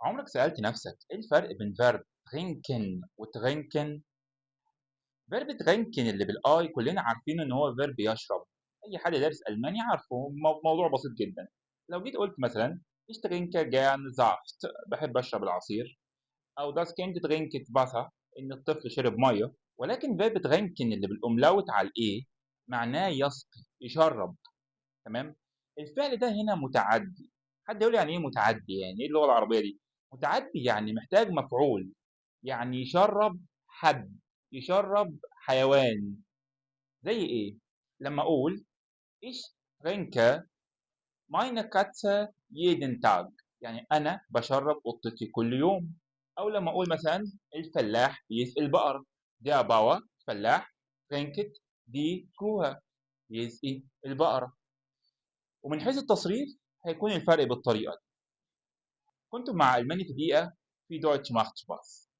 عمرك سألت نفسك إيه الفرق بين فيرب trinken وترينكن؟ فيرب ترينكن اللي بالآي كلنا عارفين إن هو فيرب يشرب، أي حد دارس ألماني عارفه، موضوع بسيط جدا. لو جيت قلت مثلا Ich trinke gern Saft، بحب أشرب العصير، أو Das Kind trinkt Wasser، إن الطفل شرب مية. ولكن فيرب ترينكن اللي بالأملاوت على الإيه معناه يسقي، يشرب. تمام. الفعل ده هنا متعدي. حد يقول يعني ايه متعدي؟ يعني ايه اللغه العربيه دي؟ متعدي يعني محتاج مفعول، يعني يشرب حد، يشرب حيوان. زي ايه؟ لما اقول ich trinke meine Katze jeden Tag، يعني انا بشرب قطتي كل يوم. او لما اقول مثلا الفلاح بيسقي البقره، der Bauer فلاح، trinket die Kuh، يسقي البقره. ومن حيث التصريف هيكون الفرق بالطريقة دي. كنتم مع ألماني في دقيقة في دويتش ماخت سباس.